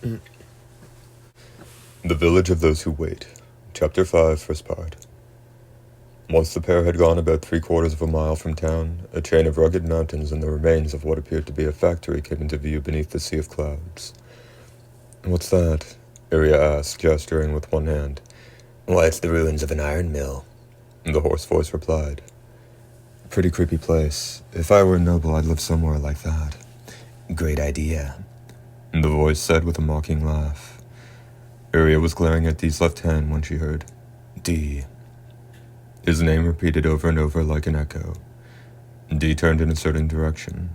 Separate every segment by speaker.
Speaker 1: The Village of Those Who Wait, Chapter 5, First Part. Once the pair had gone about 3/4 of a mile from town, a chain of rugged mountains and the remains of what appeared to be a factory came into view beneath the sea of clouds. "What's that?" Iria asked, gesturing with one hand.
Speaker 2: "Why, it's the ruins of an iron mill,"
Speaker 1: the hoarse voice replied. "Pretty creepy place. If I were a noble, I'd live somewhere like that."
Speaker 2: "Great idea,"
Speaker 1: the voice said with a mocking laugh. Iria was glaring at Dee's left hand when she heard Dee. His name repeated over and over like an echo. Dee turned in a certain direction,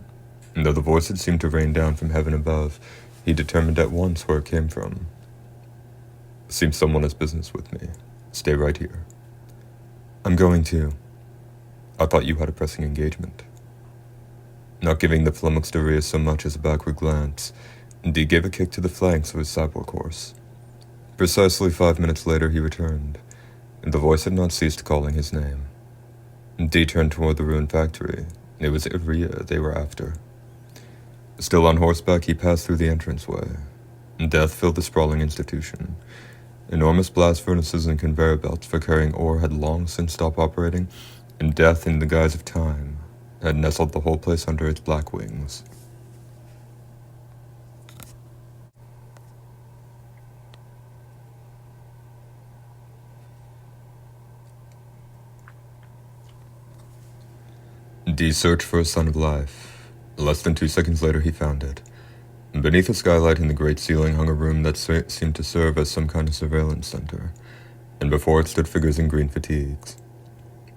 Speaker 1: and though the voice had seemed to rain down from heaven above, he determined at once where it came from. "Seems someone has business with me. Stay right here." "I'm going to." "I thought you had a pressing engagement." Not giving the flummoxed Iria so much as a backward glance, Dee gave a kick to the flanks of his cyborg horse. Precisely 5 minutes later he returned, and the voice had not ceased calling his name. Dee turned toward the ruined factory. It was Iria they were after. Still on horseback, he passed through the entranceway. Death filled the sprawling institution. Enormous blast furnaces and conveyor belts for carrying ore had long since stopped operating, and death, in the guise of time, had nestled the whole place under its black wings. Dee searched for a sign of life. Less than 2 seconds later he found it. Beneath a skylight in the great ceiling hung a room that seemed to serve as some kind of surveillance center, and before it stood figures in green fatigues.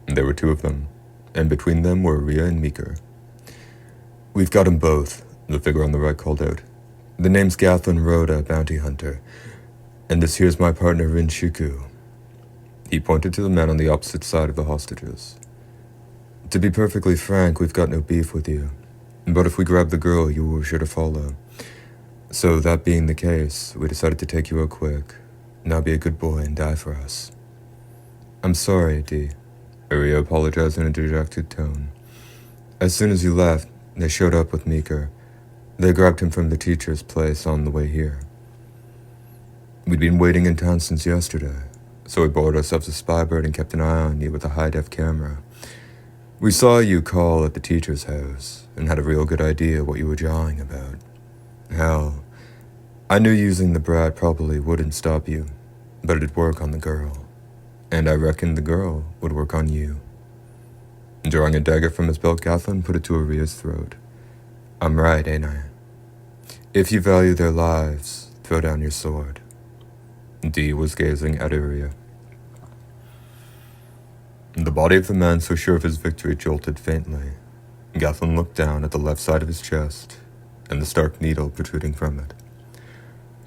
Speaker 1: There were 2 of them, and between them were Ria and Meeker. "We've got 'em both," the figure on the right called out. "The name's Gathlin Rhoda, bounty hunter, and this here's my partner Rinshiku." He pointed to the man on the opposite side of the hostages. "To be perfectly frank, we've got no beef with you. But if we grab the girl, you were sure to follow. So that being the case, we decided to take you out quick. Now be a good boy and die for us." "I'm sorry, Dee," Iria apologized in a dejected tone. "As soon as you left, they showed up with Meeker. They grabbed him from the teacher's place on the way here. We'd been waiting in town since yesterday, so we borrowed ourselves a spy bird and kept an eye on you with a high-def camera. We saw you call at the teacher's house and had a real good idea what you were jawing about. Hell, I knew using the brat probably wouldn't stop you, but it'd work on the girl. And I reckoned the girl would work on you." Drawing a dagger from his belt, Gathlin put it to Iria's throat. "I'm right, ain't I? If you value their lives, throw down your sword." Dee was gazing at Iria. The body of the man so sure of his victory jolted faintly. Gathlin looked down at the left side of his chest, and the stark needle protruding from it.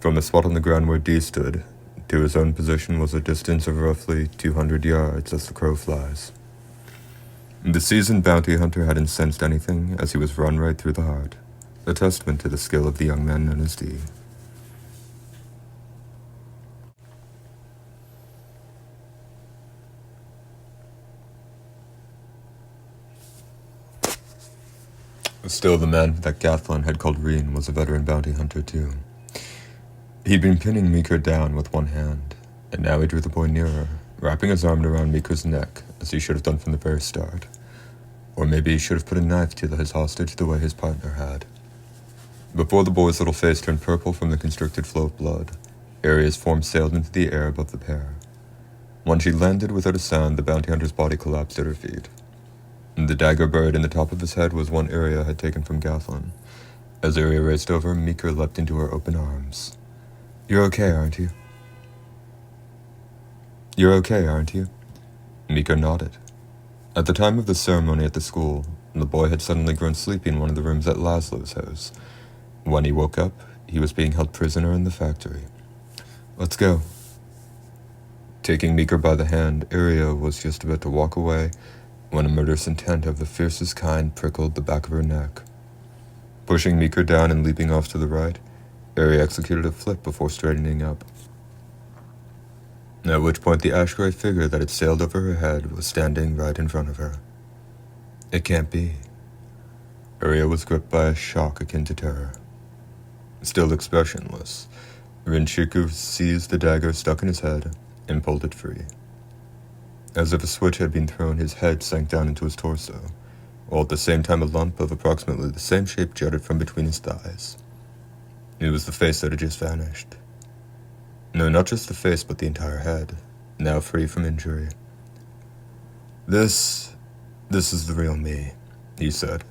Speaker 1: From the spot on the ground where Dee stood, to his own position was a distance of roughly 200 yards as the crow flies. The seasoned bounty hunter hadn't sensed anything as he was run right through the heart, a testament to the skill of the young man known as Dee. Still, the man that Gathlin had called Reen was a veteran bounty hunter too. He'd been pinning Meeker down with one hand, and now he drew the boy nearer, wrapping his arm around Meeker's neck, as he should have done from the very start. Or maybe he should have put a knife to his hostage the way his partner had. Before the boy's little face turned purple from the constricted flow of blood, Iria's form sailed into the air above the pair. When she landed without a sound, the bounty hunter's body collapsed at her feet. The dagger buried in the top of his head was one Iria had taken from Gathlin. As Iria raced over, Meeker leapt into her open arms. "You're okay, aren't you?" "You're okay, aren't you?" Meeker nodded. At the time of the ceremony at the school, the boy had suddenly grown sleepy in one of the rooms at Laszlo's house. When he woke up, he was being held prisoner in the factory. "Let's go." Taking Meeker by the hand, Iria was just about to walk away when a murderous intent of the fiercest kind prickled the back of her neck. Pushing Meeker down and leaping off to the right, Iria executed a flip before straightening up. At which point the ash-gray figure that had sailed over her head was standing right in front of her. It can't be. Iria was gripped by a shock akin to terror. Still expressionless, Rinshiku seized the dagger stuck in his head and pulled it free. As if a switch had been thrown, his head sank down into his torso, while at the same time a lump of approximately the same shape jutted from between his thighs. It was the face that had just vanished. No, not just the face, but the entire head, now free from injury. This is the real me, he said.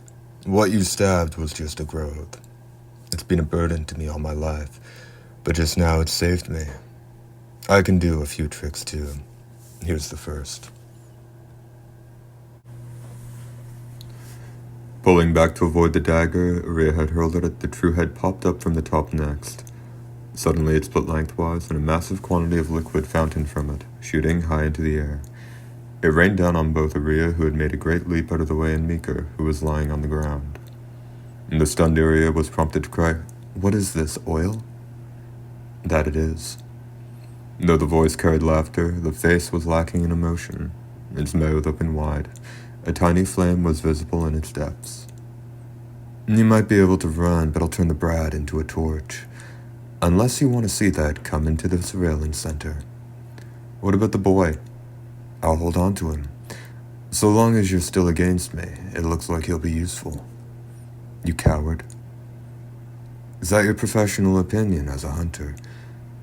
Speaker 1: What you stabbed was just a growth. It's been a burden to me all my life, but just now it saved me. I can do a few tricks too. Here's the first. Pulling back to avoid the dagger Rhea had hurled at it, the true head popped up from the top next. Suddenly it split lengthwise, and a massive quantity of liquid fountained from it, shooting high into the air. It rained down on both Aria, who had made a great leap out of the way, and Mika, who was lying on the ground. The stunned Aria was prompted to cry, "What is this, oil?" That it is. Though the voice carried laughter, the face was lacking in emotion, its mouth open wide. A tiny flame was visible in its depths. You might be able to run, but I'll turn the brat into a torch. Unless you want to see that, come into the surveillance center. What about the boy? I'll hold on to him. So long as you're still against me, it looks like he'll be useful. You coward. Is that your professional opinion as a hunter?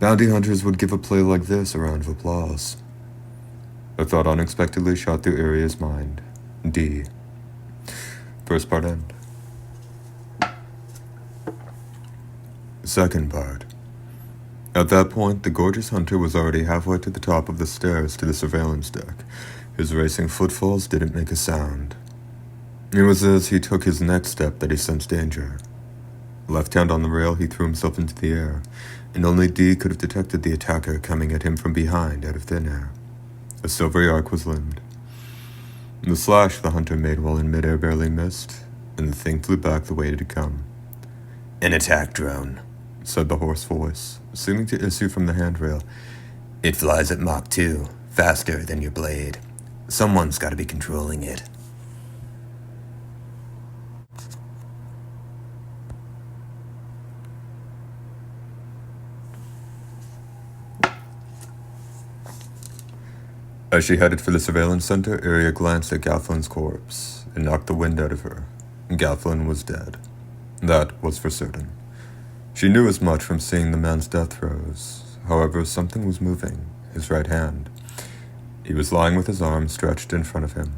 Speaker 1: Bounty hunters would give a play like this a round of applause. A thought unexpectedly shot through Aria's mind. D. First part end. Second part. At that point, the gorgeous hunter was already halfway to the top of the stairs to the surveillance deck. His racing footfalls didn't make a sound. It was as he took his next step that he sensed danger. Left hand on the rail, he threw himself into the air, and only D could have detected the attacker coming at him from behind out of thin air. A silvery arc was limned. The slash the hunter made while in midair barely missed, and the thing flew back the way it had come.
Speaker 2: An attack drone,
Speaker 1: said the hoarse voice, seeming to issue from the handrail.
Speaker 2: It flies at Mach 2, faster than your blade. Someone's got to be controlling it.
Speaker 1: As she headed for the surveillance center, Aria glanced at Gathlin's corpse and knocked the wind out of her. Gathlin was dead. That was for certain. She knew as much from seeing the man's death throes. However, something was moving, his right hand. He was lying with his arm stretched in front of him,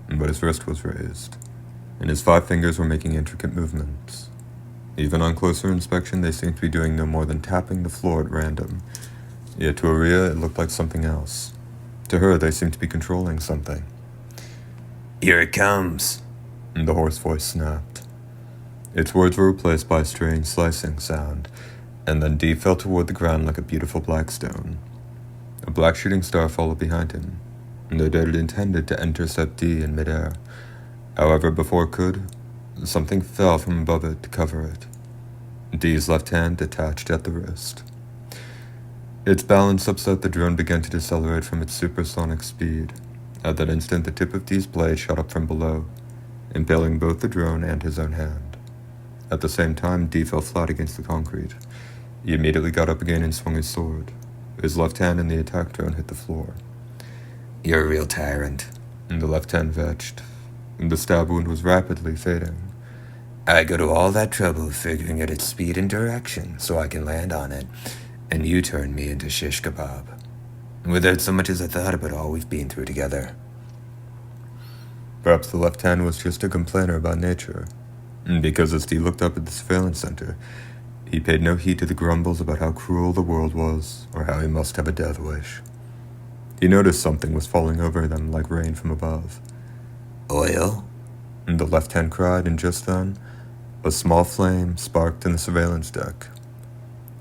Speaker 1: but his wrist was raised, and his 5 fingers were making intricate movements. Even on closer inspection, they seemed to be doing no more than tapping the floor at random. Yet to Aria, it looked like something else. To her, they seemed to be controlling something.
Speaker 2: Here it comes,
Speaker 1: the hoarse voice snapped. Its words were replaced by a strange slicing sound, and then D fell toward the ground like a beautiful black stone. A black shooting star followed behind him, no doubt it intended to intercept D in midair. However, before it could, something fell from above it to cover it. D's left hand detached at the wrist. Its balance upset, the drone began to decelerate from its supersonic speed. At that instant, the tip of D's blade shot up from below, impaling both the drone and his own hand. At the same time, D fell flat against the concrete. He immediately got up again and swung his sword. His left hand and the attack drone hit the floor.
Speaker 2: You're a real tyrant,
Speaker 1: The left hand vetched. The stab wound was rapidly fading.
Speaker 2: I go to all that trouble figuring out its speed and direction so I can land on it, and you turn me into shish kebab, without so much as a thought about all we've been through together.
Speaker 1: Perhaps the left hand was just a complainer about nature, because as D looked up at the surveillance center, he paid no heed to the grumbles about how cruel the world was, or how he must have a death wish. He noticed something was falling over them like rain from above.
Speaker 2: Oil?
Speaker 1: The left hand cried, and just then, a small flame sparked in the surveillance deck.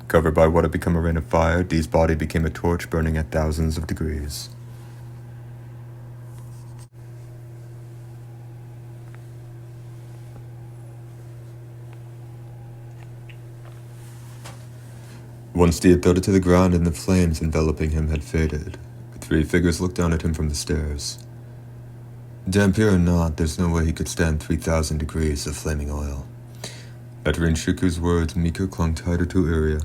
Speaker 1: Covered by what had become a rain of fire, D's body became a torch burning at thousands of degrees. Once D had thudded to the ground and the flames enveloping him had faded, 3 figures looked down at him from the stairs. Dampier or not, there's no way he could stand 3,000 degrees of flaming oil. At Rinshiku's words, Mika clung tighter to Iria.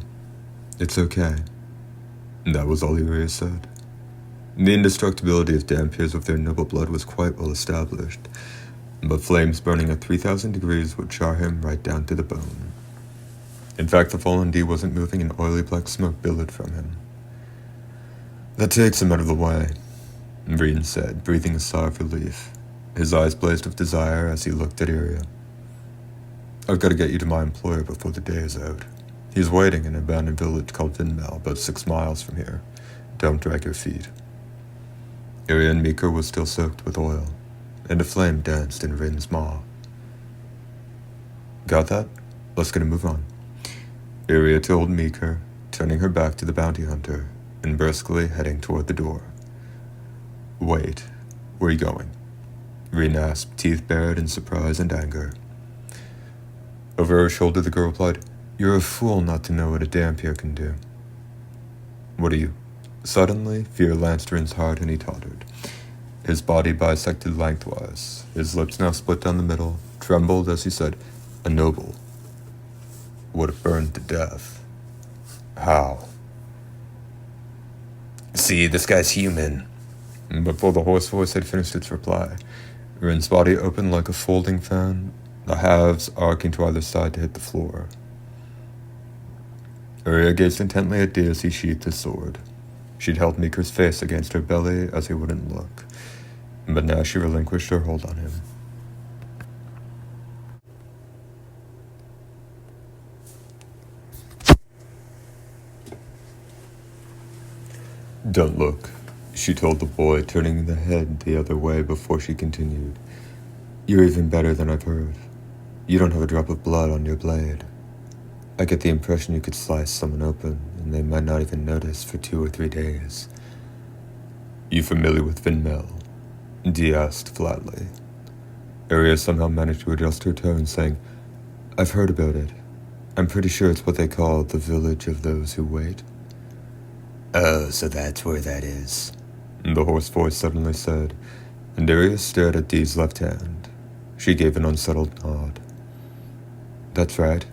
Speaker 1: It's okay. That was all Uriah said. The indestructibility of Dampiers with their noble blood was quite well established, but flames burning at 3,000 degrees would char him right down to the bone. In fact, the fallen D wasn't moving, and oily black smoke billowed from him. That takes him out of the way, Vreen said, breathing a sigh of relief. His eyes blazed with desire as he looked at Iria. I've got to get you to my employer before the day is out. He's waiting in an abandoned village called Vinmel, about 6 miles from here. Don't drag your feet. Iria and Mika was still soaked with oil, and a flame danced in Rin's maw. Got that? Let's get a move on. Iria told Mika, turning her back to the bounty hunter, and briskly heading toward the door. Wait, where are you going? Rin asked, teeth bared in surprise and anger. Over her shoulder, the girl replied, You're a fool not to know what a Dampier can do. What are you? Suddenly, fear lanced Rin's heart, and he tottered. His body bisected lengthwise, his lips now split down the middle, trembled as he said, A noble. Would have burned to death. How?
Speaker 2: See, this guy's human.
Speaker 1: Before the hoarse voice had finished its reply, Rin's body opened like a folding fan, the halves arcing to either side to hit the floor. Iria gazed intently at D as he sheathed his sword. She'd held Mika's face against her belly as he wouldn't look, but now she relinquished her hold on him. Don't look, she told the boy, turning the head the other way before she continued. You're even better than I've heard. You don't have a drop of blood on your blade. I get the impression you could slice someone open, and they might not even notice for 2 or 3 days. You familiar with Vinmel? Dee asked flatly. Iria somehow managed to adjust her tone, saying, I've heard about it. I'm pretty sure it's what they call the village of those who wait.
Speaker 2: Oh, so that's where that is,
Speaker 1: the hoarse voice suddenly said, and Iria stared at Dee's left hand. She gave an unsettled nod. That's right.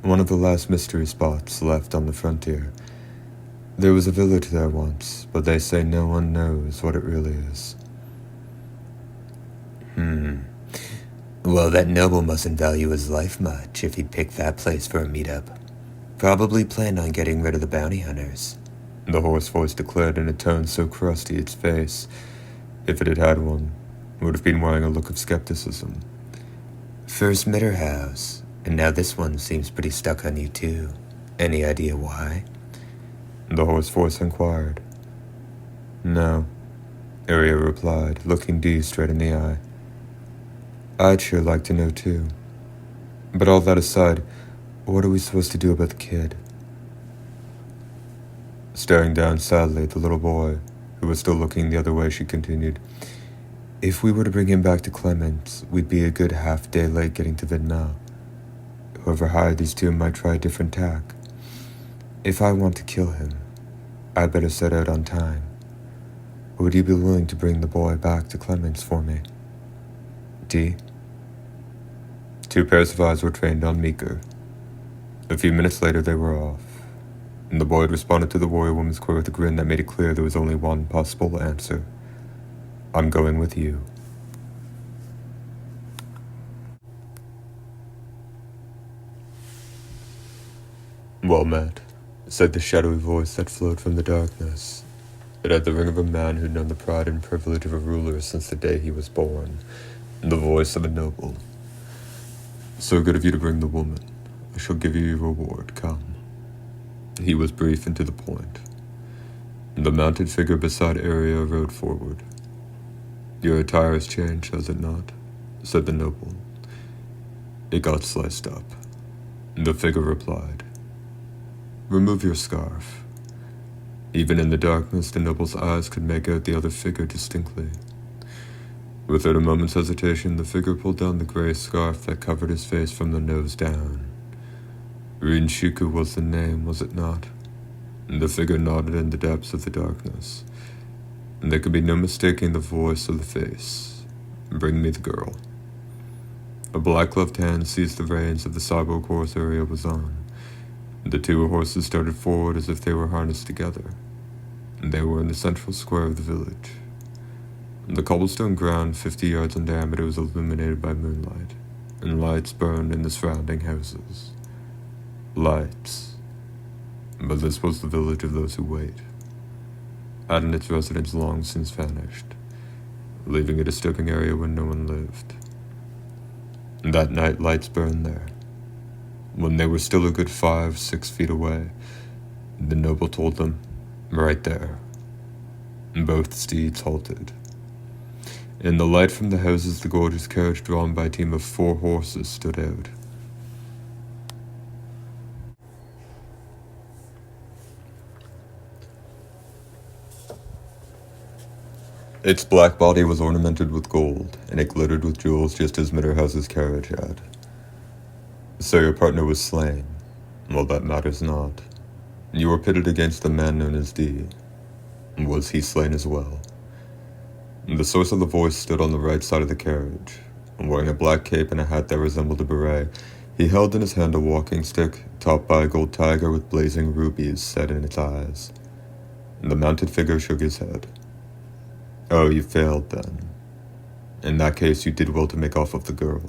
Speaker 1: One of the last mystery spots left on the frontier. There was a village there once, but they say no one knows what it really is.
Speaker 2: Well, that noble mustn't value his life much if he picked that place for a meetup. Probably planned on getting rid of the bounty hunters,
Speaker 1: the hoarse voice declared in a tone so crusty its face, if it had had one, would have been wearing a look of skepticism.
Speaker 2: First met her house, and now this one seems pretty stuck on you too. Any idea why?
Speaker 1: The hoarse voice inquired. No, Iria replied, looking Dee straight in the eye. I'd sure like to know too. But all that aside, what are we supposed to do about the kid? Staring down sadly at the little boy, who was still looking the other way, she continued, If we were to bring him back to Clements, we'd be a good half-day late getting to Vinmel. Whoever hired these two might try a different tack. If I want to kill him, I'd better set out on time. Would you be willing to bring the boy back to Clements for me? Dee? 2 pairs of eyes were trained on Mika. A few minutes later they were off, and the boy had responded to the warrior woman's query with a grin that made it clear there was only one possible answer. I'm going with you. Well met, said the shadowy voice that flowed from the darkness. It had the ring of a man who'd known the pride and privilege of a ruler since the day he was born, and the voice of a noble. So good of you to bring the woman. I shall give you your reward, come. He was brief and to the point. The mounted figure beside Iria rode forward. Your attire has changed, has it not? Said the noble. It got sliced up. The figure replied. Remove your scarf. Even in the darkness, the noble's eyes could make out the other figure distinctly. Without a moment's hesitation, the figure pulled down the gray scarf that covered his face from the nose down. Rinshiku was the name, was it not? The figure nodded in the depths of the darkness, and there could be no mistaking the voice or the face. Bring me the girl. A black-gloved hand seized the reins of the cyborg horse Iria was on, The two horses started forward as if they were harnessed together. They were in the central square of the village. The cobblestone ground, 50 yards in diameter, was illuminated by moonlight, and lights burned in the surrounding houses. Lights. But this was the village of those who wait. Hadn't its residents long since vanished, leaving a disturbing area where no one lived. That night, lights burned there. When they were still a good 5-6 feet away, the noble told them, right there. Both steeds halted. In the light from the houses, the gorgeous carriage drawn by a team of 4 horses stood out. Its black body was ornamented with gold, and it glittered with jewels just as Mitterhouse's carriage had. So your partner was slain. Well, that matters not. You were pitted against the man known as D. Was he slain as well? The source of the voice stood on the right side of the carriage. Wearing a black cape and a hat that resembled a beret, he held in his hand a walking stick topped by a gold tiger with blazing rubies set in its eyes. The mounted figure shook his head. Oh, you failed then. In that case, you did well to make off with the girl.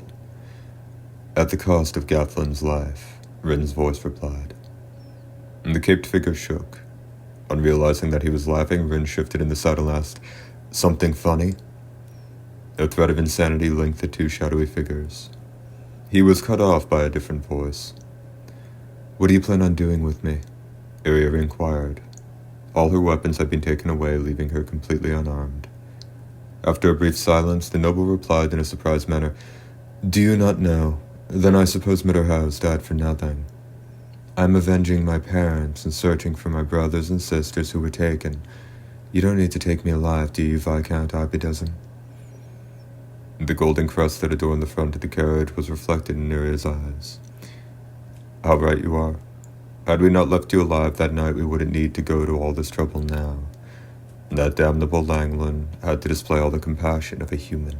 Speaker 1: At the cost of Gathlin's life, Rin's voice replied. The caped figure shook. On realizing that he was laughing, Rin shifted in the saddle and asked, "Something funny?" A thread of insanity linked the two shadowy figures. He was cut off by a different voice. "What do you plan on doing with me?" Iria inquired. All her weapons had been taken away, leaving her completely unarmed. After a brief silence, the noble replied in a surprised manner, "Do you not know? Then I suppose Mitterhouse died for nothing. I am avenging my parents and searching for my brothers and sisters who were taken. You don't need to take me alive, do you, Viscount Arbedozen?" The golden crest that adorned the front of the carriage was reflected in Iria's eyes. "How right you are. Had we not left you alive that night, we wouldn't need to go to all this trouble now. That damnable Langland had to display all the compassion of a human.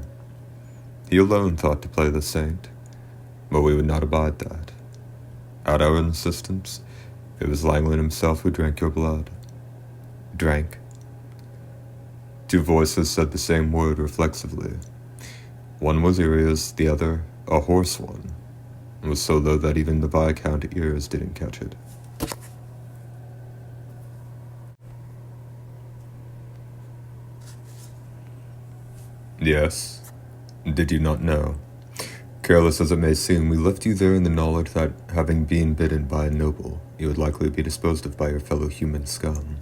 Speaker 1: He alone thought to play the saint, but we would not abide that. At our insistence, it was Langland himself who drank your blood." "Drank?" Two voices said the same word reflexively. One was Iria's, the other a hoarse one. It was so low that even the Viscount ears didn't catch it. "Yes. Did you not know? Careless as it may seem, we left you there in the knowledge that, having been bitten by a noble, you would likely be disposed of by your fellow human scum.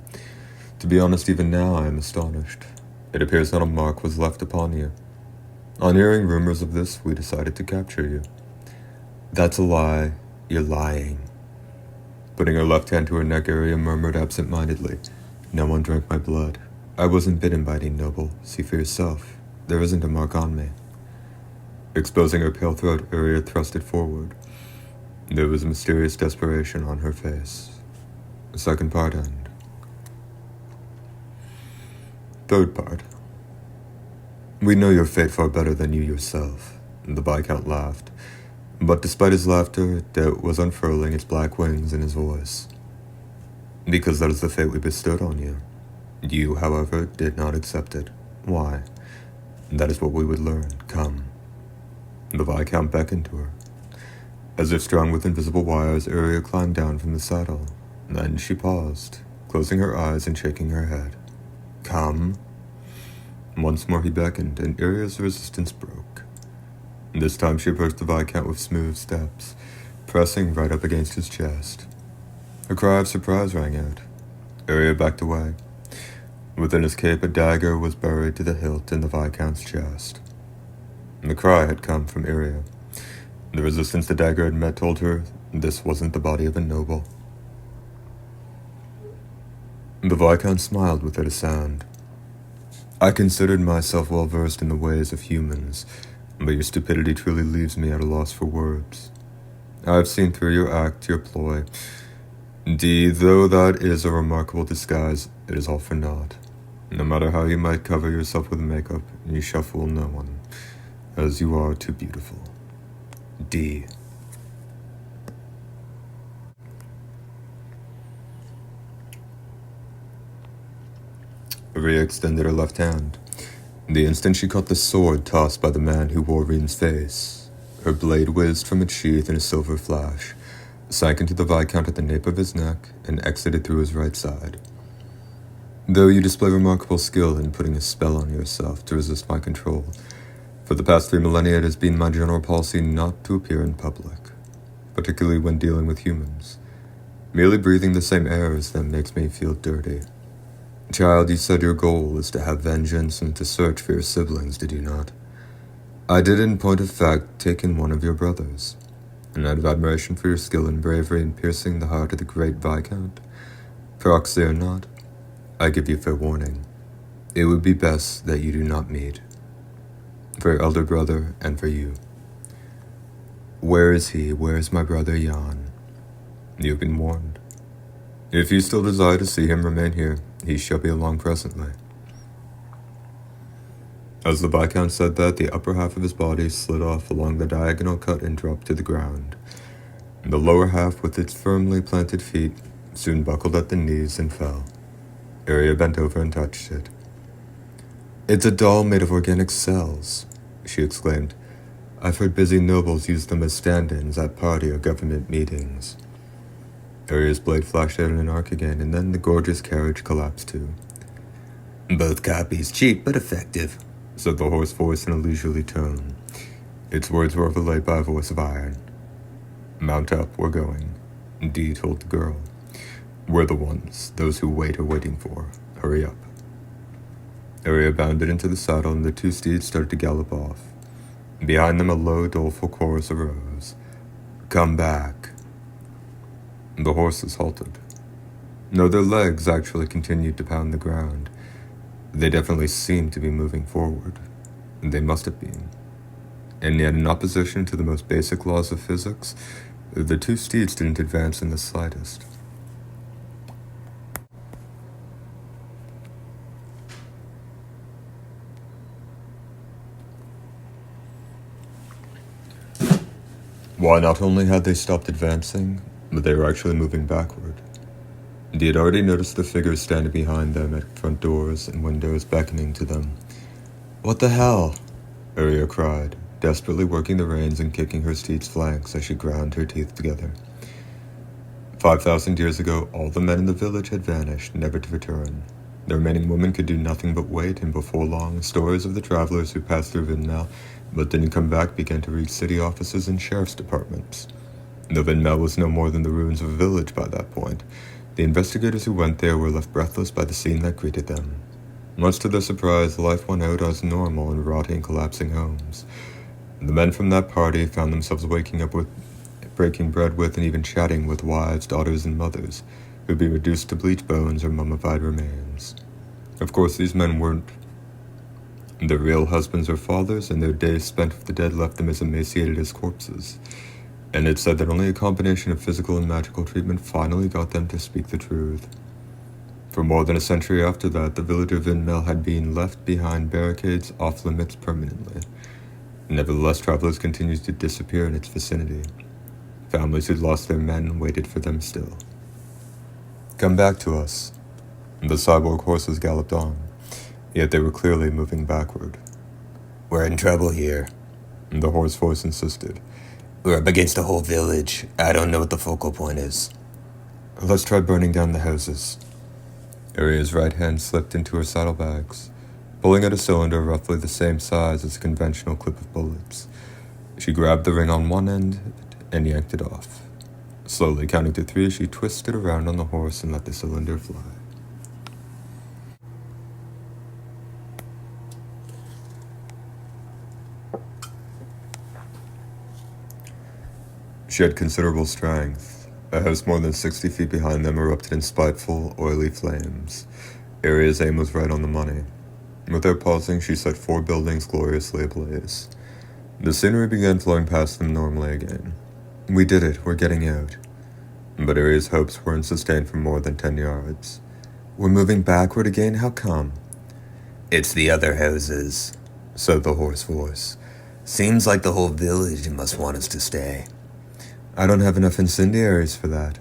Speaker 1: To be honest, even now I am astonished. It appears not a mark was left upon you. On hearing rumors of this, we decided to capture you." "That's a lie. You're lying." Putting her left hand to her neck, Iria murmured absent-mindedly, "No one drank my blood. I wasn't bitten by any noble. See for yourself. There isn't a mark on me." Exposing her pale throat, Iria thrusted forward. There was mysterious desperation on her face. The second part end. Third part. "We know your fate far better than you yourself." The Viscount laughed, but despite his laughter, doubt was unfurling its black wings in his voice. "Because that is the fate we bestowed on you. You, however, did not accept it. Why? That is what we would learn. Come." The Viscount beckoned to her. As if strung with invisible wires, Iria climbed down from the saddle. Then she paused, closing her eyes and shaking her head. "Come." Once more he beckoned, and Iria's resistance broke. This time she approached the Viscount with smooth steps, pressing right up against his chest. A cry of surprise rang out. Iria backed away. Within his cape, a dagger was buried to the hilt in the Viscount's chest. The cry had come from Iria. The resistance the dagger had met told her this wasn't the body of a noble. The Viscount smiled without a sound. "I considered myself well versed in the ways of humans, but your stupidity truly leaves me at a loss for words. I have seen through your act, your ploy. Indeed, though that is a remarkable disguise, it is all for naught. No matter how you might cover yourself with makeup, you shall fool no one, as you are too beautiful. D." Aria extended her left hand. The instant she caught the sword tossed by the man who wore Reen's face, her blade whizzed from its sheath in a silver flash, sank into the Viscount at the nape of his neck, and exited through his right side. Though you display remarkable skill in putting a spell on yourself to resist my control, for the past 3 millennia it has been my general policy not to appear in public, particularly when dealing with humans. Merely breathing the same air as them makes me feel dirty. Child, you said your goal is to have vengeance and to search for your siblings, did you not? I did in point of fact take in one of your brothers, and out of admiration for your skill and bravery in piercing the heart of the great Viscount, proxy or not, I give you fair warning. It would be best that you do not meet. For your elder brother and for you. Where is he? Where is my brother Jan? You have been warned. If you still desire to see him remain here, he shall be along presently. As the Viscount said that, the upper half of his body slid off along the diagonal cut and dropped to the ground. The lower half, with its firmly planted feet, soon buckled at the knees and fell. Aria bent over and touched it. It's a doll made of organic cells, she exclaimed. I've heard busy nobles use them as stand-ins at party or government meetings. Aria's blade flashed out in an arc again, and then the gorgeous carriage collapsed too.
Speaker 2: Both copies, cheap but effective,
Speaker 1: said the hoarse voice in a leisurely tone. Its words were overlaid by a voice of iron. Mount up, we're going. Dee told the girl. We're the ones, those who wait are waiting for. Hurry up. Aria bounded into the saddle, and the 2 steeds started to gallop off. Behind them a low, doleful chorus arose. Come back. The horses halted. No, their legs actually continued to pound the ground. They definitely seemed to be moving forward. They must have been. And yet, in opposition to the most basic laws of physics, the 2 steeds didn't advance in the slightest. Why, not only had they stopped advancing, but they were actually moving backward. He had already noticed the figures standing behind them at front doors and windows beckoning to them. What the hell? Aria cried, desperately working the reins and kicking her steed's flanks as she ground her teeth together. 5,000 years ago, all the men in the village had vanished, never to return. The remaining women could do nothing but wait, and before long, stories of the travelers who passed through Vinmel but didn't come back began to reach city offices and sheriff's departments. Though Vinmel was no more than the ruins of a village by that point, the investigators who went there were left breathless by the scene that greeted them. Much to their surprise, life went out as normal in rotting, collapsing homes. The men from that party found themselves waking up with, breaking bread with, and even chatting with wives, daughters, and mothers, who'd be reduced to bleached bones or mummified remains. Of course, these men weren't their real husbands or fathers, and their days spent with the dead left them as emaciated as corpses. And it's said that only a combination of physical and magical treatment finally got them to speak the truth. For more than a century after that, the village of Vinmel had been left behind barricades off limits permanently. Nevertheless, travelers continued to disappear in its vicinity. Families who'd lost their men waited for them still. Come back to us. The cyborg horses galloped on, yet they were clearly moving backward.
Speaker 2: We're in trouble here,
Speaker 1: The hoarse voice insisted.
Speaker 2: We're up against a whole village. I don't know what the focal point is.
Speaker 1: Let's try burning down the houses. Aria's right hand slipped into her saddlebags, pulling out a cylinder roughly the same size as a conventional clip of bullets. She grabbed the ring on one end and yanked it off. Slowly counting to 3, she twisted around on the horse and let the cylinder fly. She had considerable strength. A house more than 60 feet behind them erupted in spiteful, oily flames. Aria's aim was right on the money. Without pausing, she set 4 buildings gloriously ablaze. The scenery began flowing past them normally again. We did it, we're getting out. But Aria's hopes weren't sustained for more than 10 yards. We're moving backward again? How come?
Speaker 2: It's the other houses,
Speaker 1: said the hoarse voice.
Speaker 2: Seems like the whole village must want us to stay.
Speaker 1: I don't have enough incendiaries for that.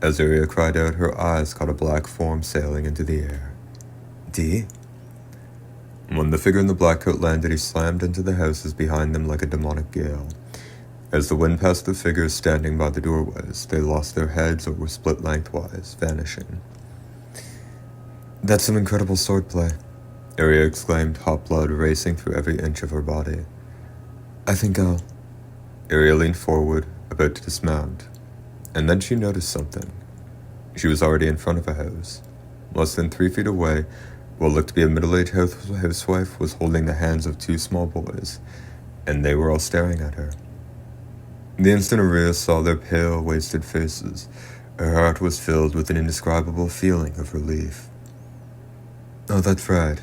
Speaker 1: As Aria cried out, her eyes caught a black form sailing into the air.
Speaker 2: Dee?
Speaker 1: When the figure in the black coat landed, he slammed into the houses behind them like a demonic gale. As the wind passed the figures standing by the doorways, they lost their heads or were split lengthwise, vanishing.
Speaker 2: That's some incredible swordplay,
Speaker 1: Aria exclaimed, hot blood racing through every inch of her body.
Speaker 2: I think I'll...
Speaker 1: Aria leaned forward, about to dismount, and then she noticed something. She was already in front of a house. Less than 3 feet away, what looked to be a middle-aged housewife was holding the hands of 2 small boys, and they were all staring at her. The instant Aria saw their pale, wasted faces, her heart was filled with an indescribable feeling of relief. Oh, that's right.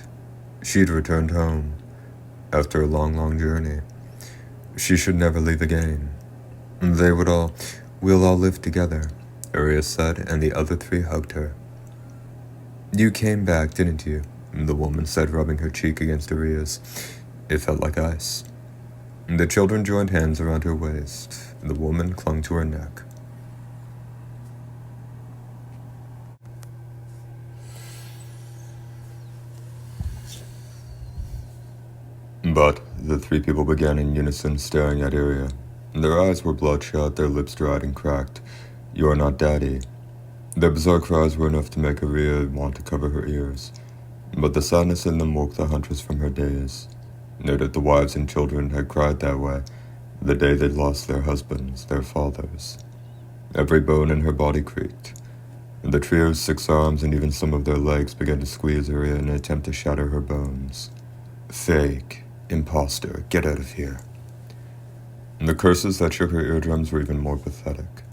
Speaker 1: She'd returned home, after a long, long journey. She should never leave again. We'll all live together, Aria said, and the other 3 hugged her. You came back, didn't you? The woman said, rubbing her cheek against Aria's. It felt like ice. The children joined hands around her waist. The woman clung to her neck. But the 3 people began in unison, staring at Aria. Their eyes were bloodshot, their lips dried and cracked. You are not Daddy. Their bizarre cries were enough to make Aria want to cover her ears. But the sadness in them woke the huntress from her daze. Noted the wives and children had cried that way, the day they'd lost their husbands, their fathers. Every bone in her body creaked. The trio's 6 arms and even some of their legs began to squeeze Aria in an attempt to shatter her bones. Fake. Imposter. Get out of here. The curses that shook her eardrums were even more pathetic.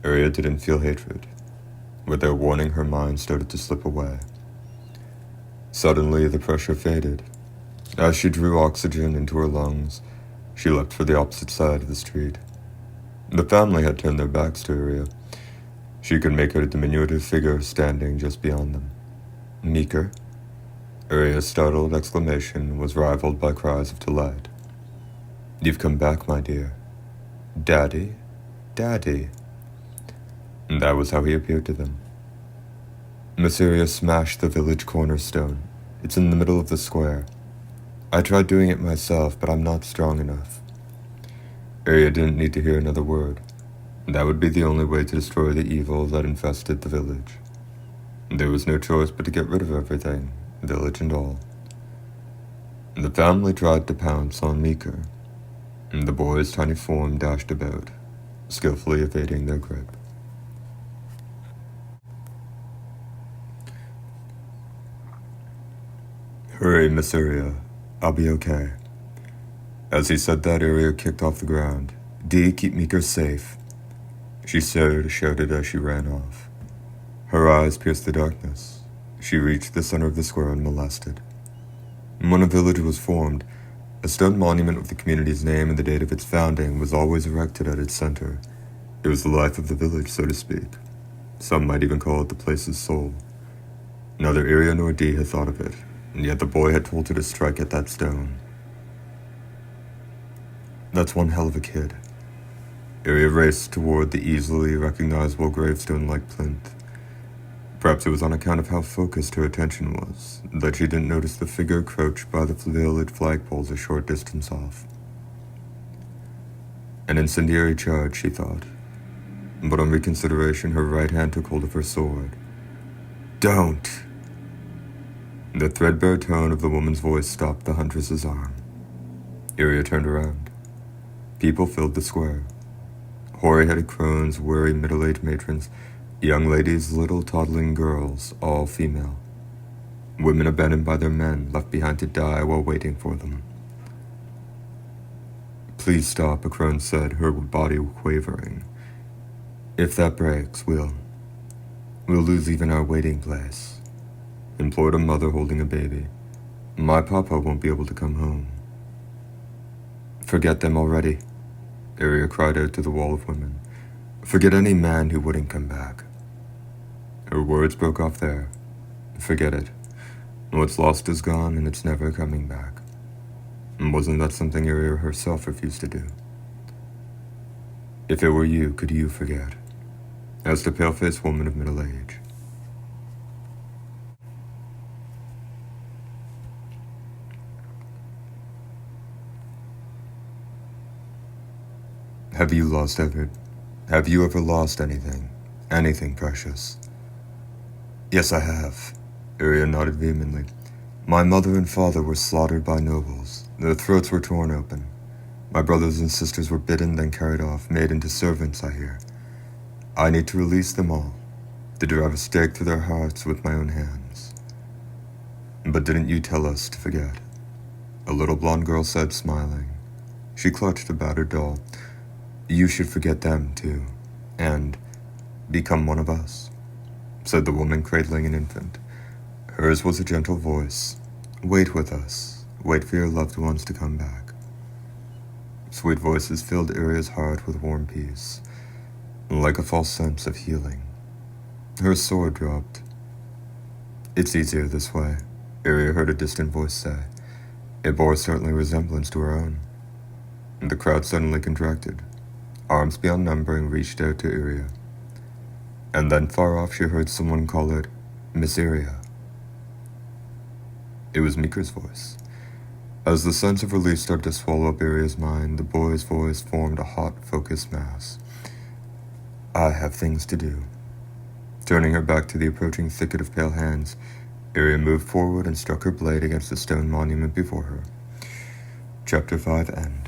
Speaker 1: Aria didn't feel hatred. With their warning, her mind started to slip away. Suddenly, the pressure faded. As she drew oxygen into her lungs, she leapt for the opposite side of the street. The family had turned their backs to Aria. She could make out a diminutive figure standing just beyond them. Meeker? Aria's startled exclamation was rivaled by cries of delight. You've come back, my dear. Daddy? Daddy? And that was how he appeared to them. Miss Aria smashed the village cornerstone. It's in the middle of the square. I tried doing it myself, but I'm not strong enough. Aria didn't need to hear another word. That would be the only way to destroy the evil that infested the village. There was no choice but to get rid of everything, village and all. The family tried to pounce on Meeker, and the boy's tiny form dashed about, skillfully evading their grip. Hurry, Miss Aria. I'll be okay. As he said that, Aria kicked off the ground. Dee, keep Meeker safe. She shouted as she ran off. Her eyes pierced the darkness. She reached the center of the square unmolested. When a village was formed, a stone monument with the community's name and the date of its founding was always erected at its center. It was the life of the village, so to speak. Some might even call it the place's soul. Neither Aria nor Dee had thought of it, and yet the boy had told her to strike at that stone. That's one hell of a kid. Aria raced toward the easily recognizable gravestone like plinth. Perhaps it was on account of how focused her attention was that she didn't notice the figure crouched by the village flagpoles a short distance off. An incendiary charge, she thought. But on reconsideration, her right hand took hold of her sword. Don't! The threadbare tone of the woman's voice stopped the huntress's arm. Aria turned around. People filled the square. Hoary-headed crones, weary middle-aged matrons, young ladies, little toddling girls, all female. Women abandoned by their men, left behind to die while waiting for them. Please stop, a crone said, her body quavering. If that breaks, we'll lose even our waiting place, implored a mother holding a baby. My papa won't be able to come home. Forget them already, Aria cried out to the wall of women. Forget any man who wouldn't come back. Her words broke off there. Forget it. What's lost is gone, and it's never coming back. And wasn't that something Aria herself refused to do? If it were you, could you forget? Asked a pale-faced woman of middle age. Have you lost ever... Have you ever lost anything? Anything precious? Yes, I have. Iria nodded vehemently. My mother and father were slaughtered by nobles. Their throats were torn open. My brothers and sisters were bitten, then carried off, made into servants, I hear. I need to release them all, to drive a stake through their hearts with my own hands. But didn't you tell us to forget? A little blonde girl said, smiling. She clutched a battered doll. You should forget them, too, and become one of us, said the woman cradling an infant. Hers was a gentle voice. Wait with us. Wait for your loved ones to come back. Sweet voices filled Iria's heart with warm peace, like a false sense of healing. Her sword dropped. It's easier this way, Iria heard a distant voice say. It bore a certain resemblance to her own. The crowd suddenly contracted. Arms beyond numbering reached out to Iria. And then far off she heard someone call it Miss Iria. It was Mika's voice. As the sense of relief started to swallow up Iria's mind, the boy's voice formed a hot, focused mass. I have things to do. Turning her back to the approaching thicket of pale hands, Iria moved forward and struck her blade against the stone monument before her. Chapter 5 End.